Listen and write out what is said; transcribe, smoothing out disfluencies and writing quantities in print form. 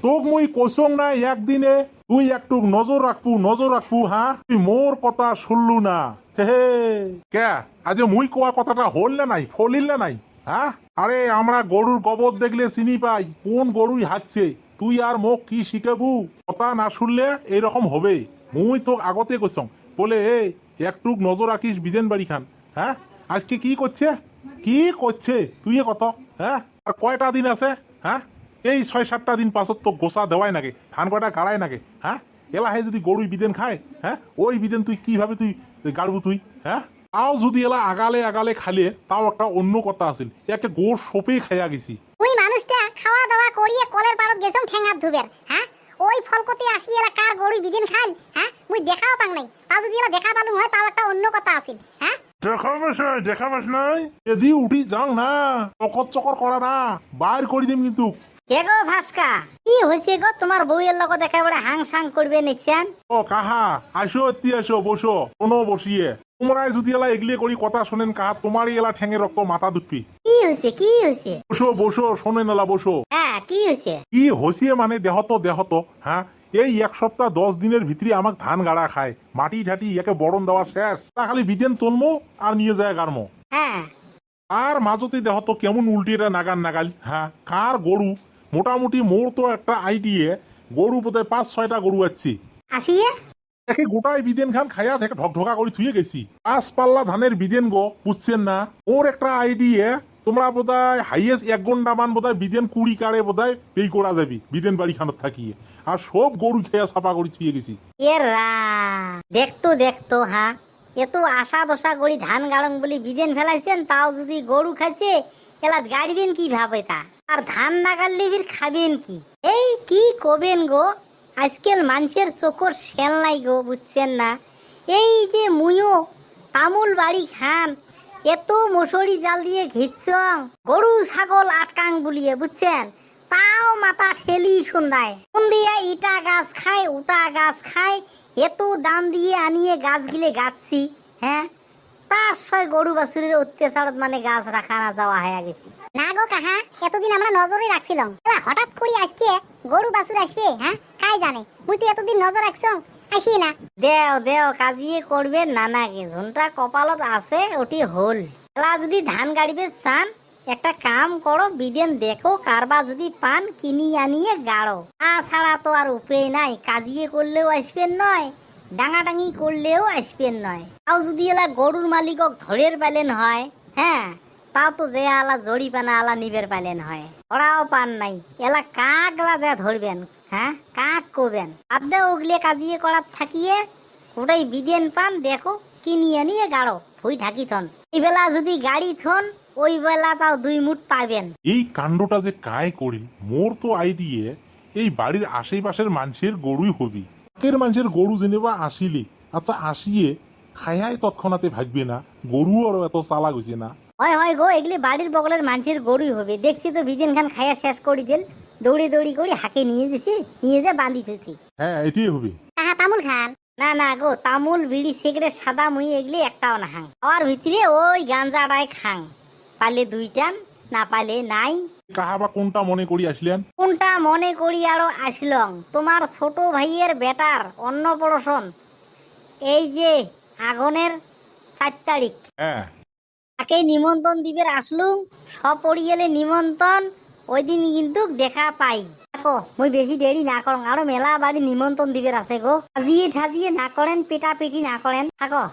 তোক মুই কইসং না একদিনে তুই একটু নজর রাখবু হ্যাঁ তুই মোর কথা শুনলু না হে কে আজ মুই কোয়া কথাটা হল না নাই ফলিল না নাই হ্যাঁ আরে আমরা গরুর গোবর দেখলে চিনি পাই কোন গরুই হাঁকছে তুই আর মোক কি শিখাবু কথা না শুনলে এইরকম হবে মুই তোক আগতে কইসং বলে একটু নজর রাখিস বিদেন বাড়ি খান হ্যাঁ আজকে কি করছে তুই কত হ্যাঁ আর কয়টা দিন আছে হ্যাঁ এই ৬-৭টা দিন পাছত তো গোসা দেওয়াই নাগে ধান কয়টা গাড়াই নাগে হ্যাঁ এলাহে যদি গরুই বিদেন খায় হ্যাঁ ওই বিদেন তুই কিভাবে তুই গাড়বু তুই হ্যাঁ তাও যদি এলা আগালে খালে তাও একটা অন্য কথা আছিল একে গোড় সোপেই খাইয়া গেছি ওই মানুষটা খাওয়া দাওয়া করিয়ে কলের পাড়ত গেছম ঠেঙ্গাত ধুবের হ্যাঁ ওই ফলকতি আসি এলা কার গরুই বিদিন খাই হ্যাঁ মুই দেখাও পাং নাই তাও যদি এলা দেখা পালু হয় তাও একটা অন্য কথা আছিল হ্যাঁ দেখাবাস নাই এদি উঠি যাং না চকর করা না বাইর করে দিম কিন্তু কে গো ভাস্কা কি হইছে গো তোমার বউয়ের লগত একেবারে হাং সাং করবে নিছেন ও কাহা আসো বসো কোনো বসিয়ে তোমরাই যদি এলা এগলিয়ে করি কথা শোনেন কাহা তোমারই এলা ঠেঙে রক্ত মাথা দুটপি কি হইছে বসো শোনেন এলা বসো হ্যাঁ কি হইছে কি হইছে মানে দেহত হ্যাঁ এই ১ সপ্তাহ ১০ দিনের ভিতরে আমাক ধান গাড়া খায় মাটি ঠাটি একে বরণ দেওয়া শেষ তা খালি বিদেন তোলমো আর নিয়ে যায় গারমো হ্যাঁ আর মাঝতে দেহত কেমন উল্টিটা নাগাল হ্যাঁ কার গরু মোটামুটি মোর তো একটা আইডিয়ে গরু বোধহয় ৫-৬টা গরু আছে আসিয়ে একে গোটাই বিদেন খান খাইয়া থেকে ঢকঢকা করে থুয়ে গেছি ৫ পাল্লা ধানের বিদেন গো বুঝছেন না ওর একটা আইডিয়ে তোমরা বোধহয় হাইয়েস্ট ১ ঘন্টা মান বোধহয় বিদেন ২০ কাড়ে বোধহয় পেই করা যাবি বিদেন বাড়ি খানত থাকিয়ে আর সব গরু খেয়া ছাপা করে থুয়ে গেছি এরা দেখতো হ্যাঁ এত আশা দশা করি ধান গাড়ং বলি বিদেন ফেলাইছেন তাও যদি গরু খাইছে এলা গাড়বেন কি ভাবে তা আর ধান না গাড়লে ফির খাবেন কি এই কি কবেন গো আজকাল মানুষের চোখর শেল নাই গো বুঝছেন না এই যে মুয়ো তামুল বাড়ি খান এত মশারি জাল দিয়ে ঘিরছং গরু ছাগল আটকাং বলিয়ে বুঝছেন তাও মাথা ঠেলি সন্ধ্যায় কোন দিয়া ইটা গাছ খায় উটা গাছ খায় এত দাম দিয়ে আনিয়ে গাছ গিলে গাচ্ছি হ্যাঁ তার সয় গরু বাছুরের অত্যাচারত মানে গাছ রাখা না যাওয়া হয়ে গেছি না গো কাহা এতদিন আমরা নজরে রাখছিলাম হঠাৎ করে আজকে গরু বাছুর আসবে হ্যাঁ কাই জানে মুই তো এতদিন নজর রাখছো আসি না দেও কাজিয়ে করবে নানাকে ঝুনটা কপালত আছে ওটি হল এলা যদি ধান গাড়িবে চান একটা কাম করো বিদেন দেখো কারবা যদি পান কিনি আনিয়ে গাড়ো ছাড়া তো আর উপায় নাই কাজিয়ে করলেও আসবেন নয় ডাঙাডাঙি করলেও আসবেন নয় তাও যদি এলা গরুর মালিকক ধরের পালেন হয় হ্যাঁ তাও তো যে আলা জড়িপানা আলা নিবের পালেন হয় ওরাও পান নাই এলা কাকলা যা ধরবেন হ্যাঁ কাক কবেন আদা ওগলিয়ে কাজিয়ে করার থাকিয়ে ওটাই বিদেন পান দেখো কিনি আনিয়ে গাড়ো ভুই ঢাকি থন এই বেলা যদি গাড়ি থন ওই বেলা তাও ২ মুঠ পাবেন এই কাণ্ডটা যে কায় করি মোর তো আইডিয়ে এই বাড়ির আশেপাশের মানুষের গরুই হবি এর মানুষের গরু জেনেবা আসিলি আচ্ছা আসিয়ে খায়াই তৎক্ষণাতে ভাগবে না গরু আরো এত চালা গেছে না হয় গো এগুলি বাড়ির বগলের মানুষের গরুই হবে দেখছি তো বিদেন খান খাইয়া শেষ করি দিল দৌড়ি করে হাকে নিয়ে যা বাঁধি থুছি হ্যাঁ এটাই হবে তামুল খান না গো তামুল বিড়ি সিগারেট সাদা মুই এগুলি একটাও না খাং আর ভিতরে ওই গাঞ্জাটাই খাং পালে ২ টান না পালে নাই কাহাবা কোনটা মনে করি আসলেন কোনটা মনে করি আরো আসলং তোমার ছোট ভাইয়ের বেটার অন্নপ্রাশন এই যে আগনের ৪ তারিখ হ্যাঁ তাকে নিমন্ত্রণ দিবের আসলুম সপরিয়ালে নিমন্ত্রণ ওই দিন কিন্তু দেখা পাই দেখো মুই বেশি দেরি না করং আরো মেলা বাড়ি নিমন্ত্রণ দিবের আছে গো সাজিয়ে ঠাজিয়ে না করেন পেটাপেটি না করেন থাকো